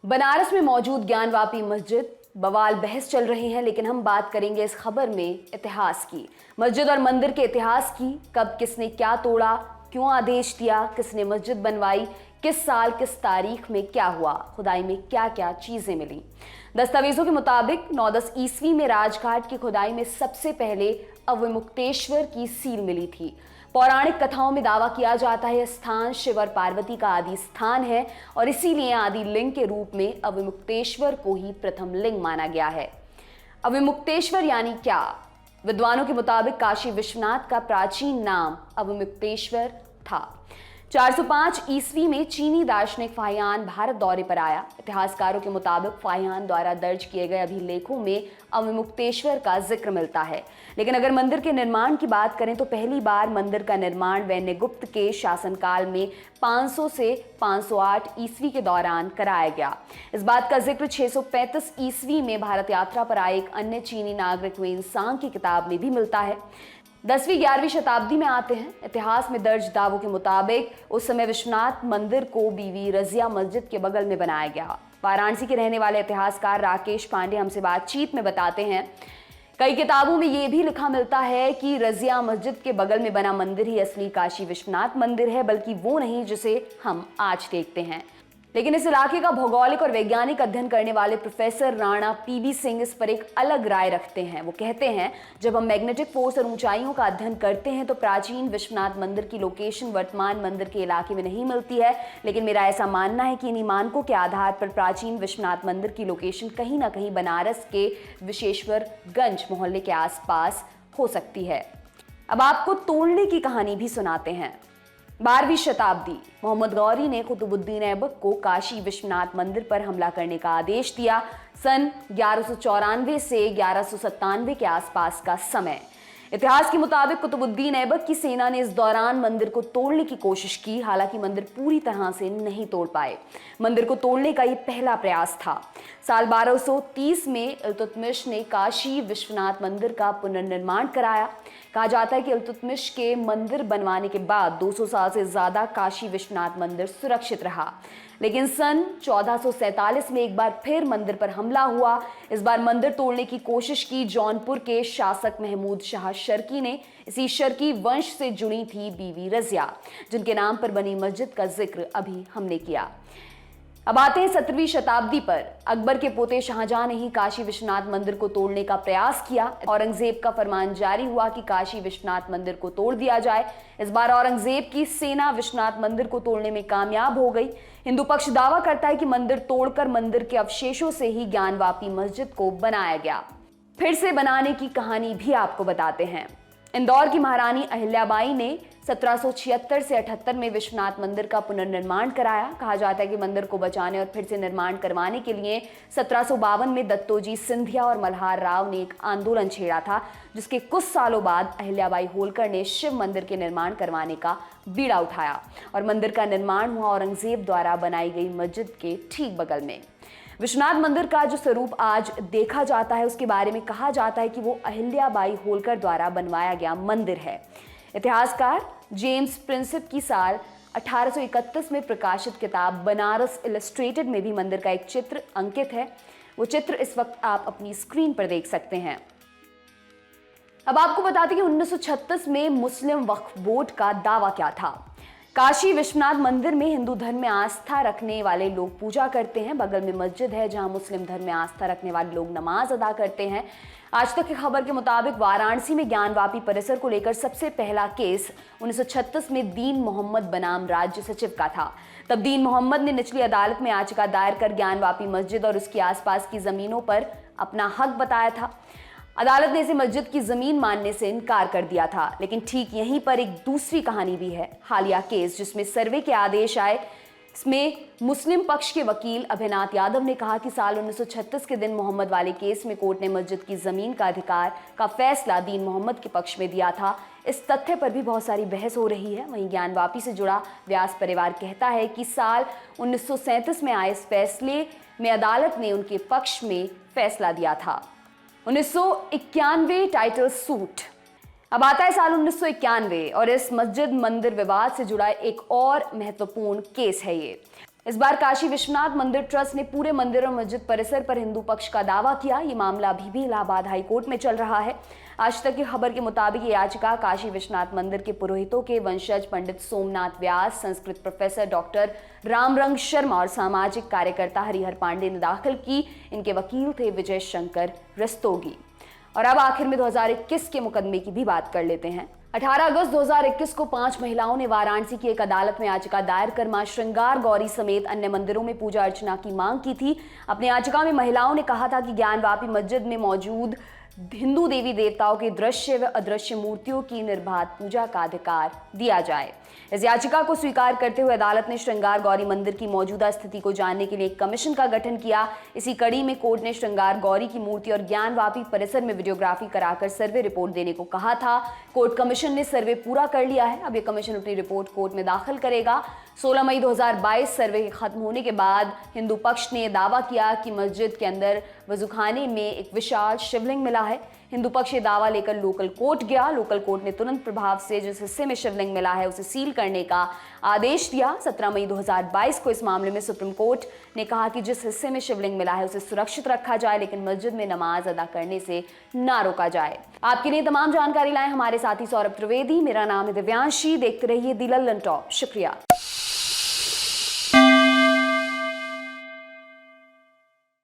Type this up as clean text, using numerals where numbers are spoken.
बनारस में मौजूद ज्ञानवापी मस्जिद बवाल बहस चल रही है, लेकिन हम बात करेंगे इस खबर में इतिहास की, मस्जिद और मंदिर के इतिहास की। कब किसने क्या तोड़ा, क्यों आदेश दिया, किसने मस्जिद बनवाई, किस साल किस तारीख में क्या हुआ, खुदाई में क्या क्या चीजें मिली। दस्तावेजों के मुताबिक 910 ईस्वी में राजघाट की खुदाई में सबसे पहले अविमुक्तेश्वर की सील मिली थी। पौराणिक कथाओं में दावा किया जाता है यह स्थान शिव और पार्वती का आदि स्थान है और इसीलिए आदि लिंग के रूप में अविमुक्तेश्वर को ही प्रथम लिंग माना गया है। अविमुक्तेश्वर यानी क्या? विद्वानों के मुताबिक काशी विश्वनाथ का प्राचीन नाम अविमुक्तेश्वर था। 405 ईस्वी में चीनी दार्शनिक फाहियान भारत दौरे पर आया। इतिहासकारों के मुताबिक फाहियान द्वारा दर्ज किए गए अभिलेखों में अविमुक्तेश्वर का जिक्र मिलता है, लेकिन अगर मंदिर के निर्माण की बात करें तो पहली बार मंदिर का निर्माण वैन्यगुप्त के शासनकाल में 500 से 508 ईस्वी के दौरान कराया गया। इस बात का जिक्र 635 ईस्वी में भारत यात्रा पर आए एक अन्य चीनी नागरिक वेनसांग की किताब में भी मिलता है। 10वीं 11वीं शताब्दी में आते हैं। इतिहास में दर्ज दावों के मुताबिक उस समय विश्वनाथ मंदिर को बीवी रजिया मस्जिद के बगल में बनाया गया। वाराणसी के रहने वाले इतिहासकार राकेश पांडे हमसे बातचीत में बताते हैं, कई किताबों में यह भी लिखा मिलता है कि रजिया मस्जिद के बगल में बना मंदिर ही असली काशी विश्वनाथ मंदिर है, बल्कि वो नहीं जिसे हम आज देखते हैं। लेकिन इस इलाके का भौगोलिक और वैज्ञानिक अध्ययन करने वाले प्रोफेसर राणा पीबी सिंह इस पर एक अलग राय रखते हैं। वो कहते हैं, जब हम मैग्नेटिक फोर्स और ऊंचाइयों का अध्ययन करते हैं तो प्राचीन विश्वनाथ मंदिर की लोकेशन वर्तमान मंदिर के इलाके में नहीं मिलती है, लेकिन मेरा ऐसा मानना है कि इन्हीं मानकों के आधार पर प्राचीन विश्वनाथ मंदिर की लोकेशन कहीं ना कहीं बनारस के विशेश्वरगंज मोहल्ले के आसपास हो सकती है। अब आपको तोड़ने की कहानी भी सुनाते हैं। 12वीं शताब्दी, मोहम्मद गौरी ने कुतुबुद्दीन ऐबक को काशी विश्वनाथ मंदिर पर हमला करने का आदेश दिया। सन 1194 से 1197 के आसपास का समय। इतिहास के मुताबिक कुतुबुद्दीन ऐबक की सेना ने इस दौरान मंदिर को तोड़ने की कोशिश की, हालांकि मंदिर पूरी तरह से नहीं तोड़ पाए। मंदिर को तोड़ने का यह पहला प्रयास था। साल 1230 में इल्तुतमिश ने काशी विश्वनाथ मंदिर का पुनर्निर्माण कराया। कहा जाता है कि इल्तुतमिश के मंदिर बनवाने के बाद 200 साल से ज्यादा काशी विश्वनाथ मंदिर सुरक्षित रहा, लेकिन सन 1447 में एक बार फिर मंदिर पर हमला हुआ। इस बार मंदिर तोड़ने की कोशिश की जौनपुर के शासक महमूद शाह शर्की ने। इसी शर्की वंश से जुड़ी थी बीवी रजिया, जिनके नाम पर बनी मस्जिद का जिक्र अभी हमने किया। अब आते हैं 17वीं शताब्दी पर। अकबर के पोते शाहजहां ने ही काशी विश्वनाथ मंदिर को तोड़ने का प्रयास किया। औरंगजेब का फरमान जारी हुआ कि काशी विश्वनाथ मंदिर को तोड़ दिया जाए। इस बार औरंगजेब की सेना विश्वनाथ मंदिर को तोड़ने में कामयाब हो गई। हिंदू पक्ष दावा करता है कि मंदिर तोड़कर मंदिर के अवशेषों से ही ज्ञानवापी मस्जिद को बनाया गया। फिर से बनाने की कहानी भी आपको बताते हैं। इंदौर की महारानी अहिल्याबाई ने 1776 से 78 में विश्वनाथ मंदिर का पुनर्निर्माण कराया। कहा जाता है कि मंदिर को बचाने और फिर से निर्माण करवाने के लिए 1752 में दत्तोजी सिंधिया और मल्हार राव ने एक आंदोलन छेड़ा था, जिसके कुछ सालों बाद अहिल्याबाई होलकर ने शिव मंदिर के निर्माण करवाने का बीड़ा उठाया और मंदिर का निर्माण हुआ औरंगजेब द्वारा बनाई गई मस्जिद के ठीक बगल में। विश्वनाथ मंदिर का जो स्वरूप आज देखा जाता है, उसके बारे में कहा जाता है कि वो अहिल्याबाई होलकर द्वारा बनवाया गया मंदिर है। इतिहासकार जेम्स प्रिंसिप की साल 1831 में प्रकाशित किताब बनारस इलस्ट्रेटेड में भी मंदिर का एक चित्र अंकित है। वो चित्र इस वक्त आप अपनी स्क्रीन पर देख सकते हैं। अब आपको बताते हैं कि 1936 में मुस्लिम वक्फ बोर्ड का दावा क्या था। काशी विश्वनाथ मंदिर में हिंदू धर्म में आस्था रखने वाले लोग पूजा करते हैं। बगल में मस्जिद है जहां मुस्लिम धर्म में आस्था रखने वाले लोग नमाज अदा करते हैं। आज तक की खबर के मुताबिक वाराणसी में ज्ञानवापी परिसर को लेकर सबसे पहला केस 1936 में दीन मोहम्मद बनाम राज्य सचिव का था। तब दीन मोहम्मद ने निचली अदालत में याचिका दायर कर ज्ञानवापी मस्जिद और उसके आसपास की जमीनों पर अपना हक बताया था। अदालत ने इसे मस्जिद की जमीन मानने से इनकार कर दिया था, लेकिन ठीक यहीं पर एक दूसरी कहानी भी है। हालिया केस जिसमें सर्वे के आदेश आए, इसमें मुस्लिम पक्ष के वकील अभिनाथ यादव ने कहा कि साल 1936 के दिन मोहम्मद वाले केस में कोर्ट ने मस्जिद की जमीन का अधिकार का फैसला दीन मोहम्मद के पक्ष में दिया था। इस तथ्य पर भी बहुत सारी बहस हो रही है। वहीं ज्ञानवापी से जुड़ा व्यास परिवार कहता है कि साल 1937 में आए इस फैसले में अदालत ने उनके पक्ष में फैसला दिया था। 1991 टाइटल सूट। अब आता है साल 1991 और इस मस्जिद मंदिर विवाद से जुड़ा एक और महत्वपूर्ण केस है ये। इस बार काशी विश्वनाथ मंदिर ट्रस्ट ने पूरे मंदिर और मस्जिद परिसर पर हिंदू पक्ष का दावा किया। ये मामला अभी भी इलाहाबाद हाई कोर्ट में चल रहा है। आज तक की खबर के मुताबिक ये याचिका काशी विश्वनाथ मंदिर के पुरोहितों के वंशज पंडित सोमनाथ व्यास, संस्कृत प्रोफेसर डॉक्टर रामरंग शर्मा और सामाजिक कार्यकर्ता हरिहर पांडे ने दाखिल की। इनके वकील थे विजय शंकर रस्तोगी। और अब आखिर में 2021 के मुकदमे की भी बात कर लेते हैं। 18 अगस्त 2021 को 5 महिलाओं ने वाराणसी की एक अदालत में याचिका दायर कर मां श्रृंगार गौरी समेत अन्य मंदिरों में पूजा अर्चना की मांग की थी। अपनी याचिका में महिलाओं ने कहा था कि ज्ञानवापी मस्जिद में मौजूद हिंदू देवी देवताओं के दृश्य व अदृश्य मूर्तियों की निर्बाध पूजा का अधिकार दिया जाए। इस याचिका को स्वीकार करते हुए अदालत ने श्रृंगार गौरी मंदिर की मौजूदा स्थिति को जानने के लिए एक कमीशन का गठन किया। इसी कड़ी में कोर्ट ने श्रृंगार गौरी की मूर्ति और ज्ञानवापी परिसर में वीडियोग्राफी कराकर सर्वे रिपोर्ट देने को कहा था। कोर्ट कमीशन ने सर्वे पूरा कर लिया है। अब यह कमीशन अपनी रिपोर्ट कोर्ट में दाखिल करेगा। 16 मई 2022 सर्वे खत्म होने के बाद हिंदू पक्ष ने दावा किया कि मस्जिद के अंदर वजूखाने में एक विशाल शिवलिंग मिला है। हिंदू पक्ष ये दावा लेकर लोकल कोर्ट गया। लोकल कोर्ट ने तुरंत प्रभाव से जिस हिस्से में शिवलिंग मिला है उसे सील करने का आदेश दिया। 17 मई 2022 को इस मामले में सुप्रीम कोर्ट ने कहा कि जिस हिस्से में शिवलिंग मिला है उसे सुरक्षित रखा जाए, लेकिन मस्जिद में नमाज अदा करने से ना रोका जाए। आपके लिए तमाम जानकारी लाए हमारे साथी सौरभ त्रिवेदी। मेरा नाम है दिव्यांशी। देखते रहिए दी लल्लन टॉप। शुक्रिया।